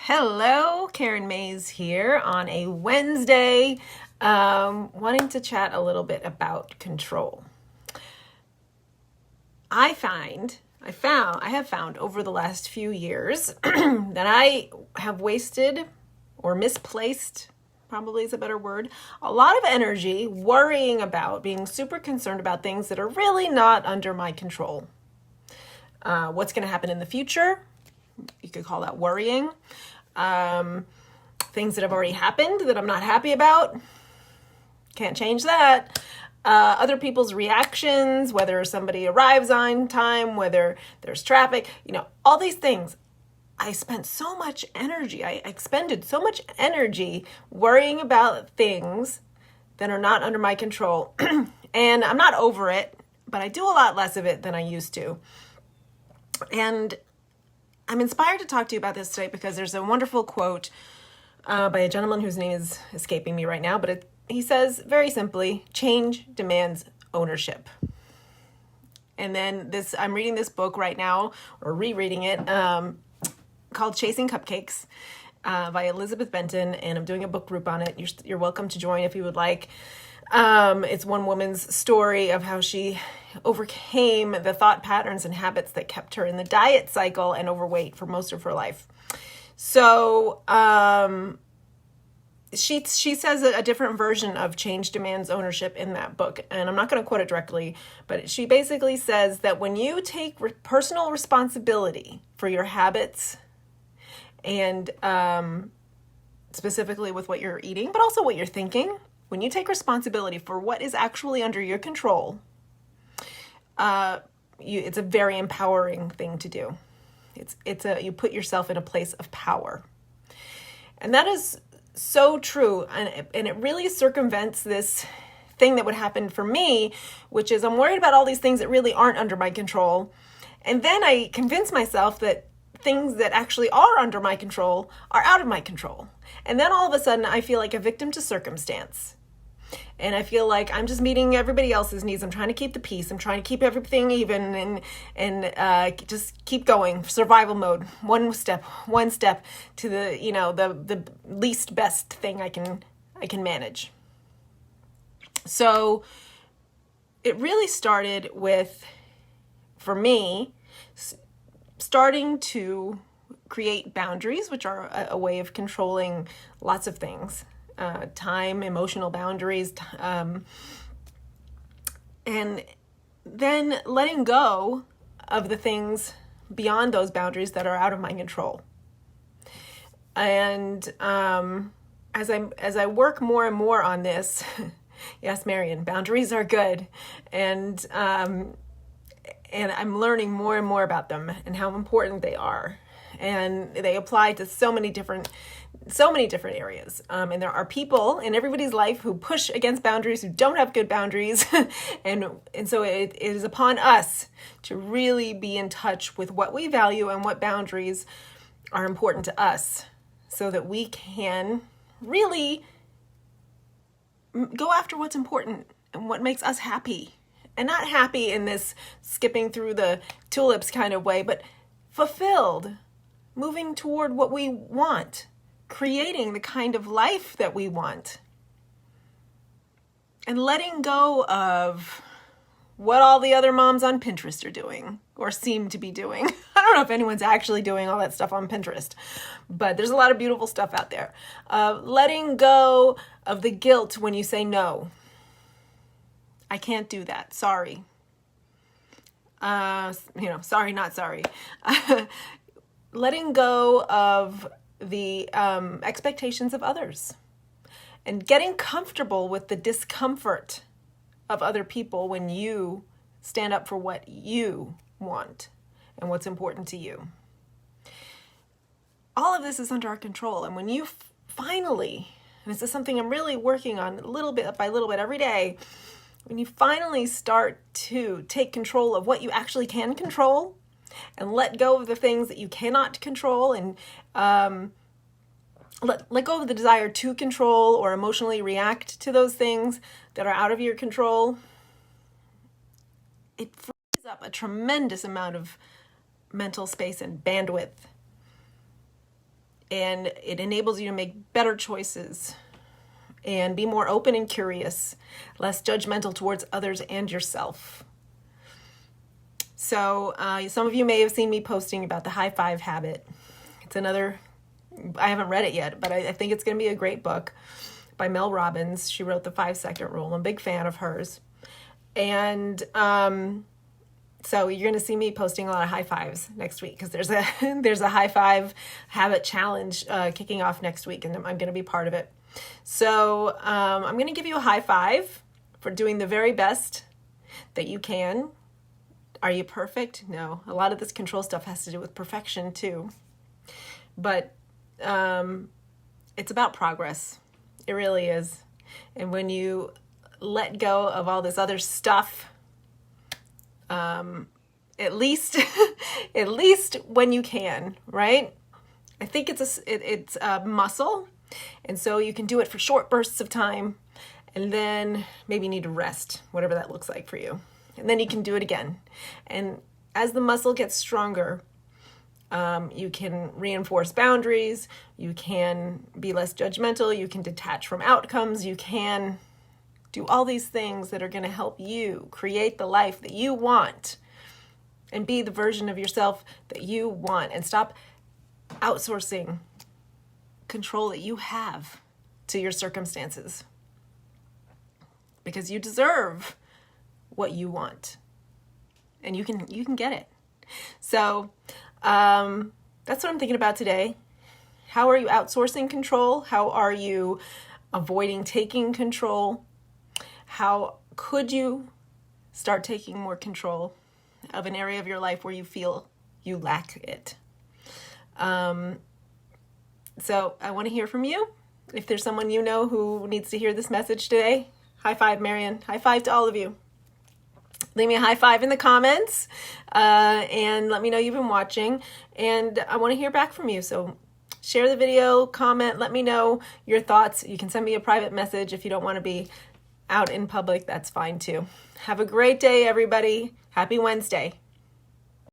Hello, Karen Mays here on a Wednesday, wanting to chat a little bit about control. I have found over the last few years that I have wasted or misplaced, probably is a better word, a lot of energy worrying about, being super concerned about things that are really not under my control. What's going to happen in the future? You could call that worrying. Things that have already happened that I'm not happy about. Can't change that. Other people's reactions, whether somebody arrives on time, whether there's traffic, all these things. I spent so much energy. I expended so much energy worrying about things that are not under my control. And I'm not over it, but I do a lot less of it than I used to. And I'm inspired to talk to you about this today because there's a wonderful quote by a gentleman whose name is escaping me right now, but he says very simply, change demands ownership. And then I'm reading this book right now, or rereading it, called Chasing Cupcakes by Elizabeth Benton, and I'm doing a book group on it. You're welcome to join if you would like. It's one woman's story of how she overcame the thought patterns and habits that kept her in the diet cycle and overweight for most of her life. So she says a different version of change demands ownership in that book, and I'm not going to quote it directly, but she basically says that when you take personal responsibility for your habits and specifically with what you're eating, but also what you're thinking, when you take responsibility for what is actually under your control, it's a very empowering thing to do. You put yourself in a place of power. And that is so true. And it really circumvents this thing that would happen for me, which is I'm worried about all these things that really aren't under my control. And then I convince myself that things that actually are under my control are out of my control. And then all of a sudden I feel like a victim to circumstance. And I feel like I'm just meeting everybody else's needs. I'm trying to keep the peace. I'm trying to keep everything even and just keep going. Survival mode. One step to the least best thing I can manage. So it really started with, for me, starting to create boundaries, which are a way of controlling lots of things. Time, emotional boundaries, and then letting go of the things beyond those boundaries that are out of my control. And as I work more and more on this, yes, Marion, boundaries are good, and I'm learning more and more about them and how important they are, and they apply to so many different areas. And there are people in everybody's life who push against boundaries, who don't have good boundaries. and so it is upon us to really be in touch with what we value and what boundaries are important to us so that we can really go after what's important and what makes us happy. And not happy in this skipping through the tulips kind of way, but fulfilled, moving toward what we want, creating the kind of life that we want, and letting go of what all the other moms on Pinterest are doing or seem to be doing. I don't know if anyone's actually doing all that stuff on Pinterest, but there's a lot of beautiful stuff out there. Letting go of the guilt when you say no. I can't do that. Sorry. Sorry, not sorry. Letting go of the expectations of others and getting comfortable with the discomfort of other people when you stand up for what you want and what's important to you. All of this is under our control. And when you finally, and this is something I'm really working on little bit by little bit every day, when you finally start to take control of what you actually can control and let go of the things that you cannot control, and let go of the desire to control or emotionally react to those things that are out of your control, it frees up a tremendous amount of mental space and bandwidth. and it enables you to make better choices and be more open and curious, less judgmental towards others and yourself. So some of you may have seen me posting about the high five habit. It's another, I haven't read it yet, but I think it's going to be a great book by Mel Robbins. She wrote the 5-second rule. I'm a big fan of hers. And so you're going to see me posting a lot of high fives next week, because there's a high five habit challenge kicking off next week, and I'm going to be part of it. So I'm going to give you a high five for doing the very best that you can. Are you perfect? No. A lot of this control stuff has to do with perfection too. But it's about progress. It really is. And when you let go of all this other stuff, at least when you can, right? I think it's a muscle. And so you can do it for short bursts of time, and then maybe you need to rest, whatever that looks like for you. And then you can do it again. And as the muscle gets stronger, you can reinforce boundaries, you can be less judgmental, you can detach from outcomes, you can do all these things that are going to help you create the life that you want and be the version of yourself that you want, and stop outsourcing control that you have to your circumstances, because you deserve what you want, and you can get it. So that's what I'm thinking about today. How are you outsourcing control? How are you avoiding taking control? How could you start taking more control of an area of your life where you feel you lack it? So I want to hear from you. If there's someone you know who needs to hear this message today, high five, Marion. High five to all of you. Leave me a high five in the comments, and let me know you've been watching. And I want to hear back from you. So share the video, comment, let me know your thoughts. You can send me a private message if you don't want to be out in public. That's fine too. Have a great day, everybody. Happy Wednesday.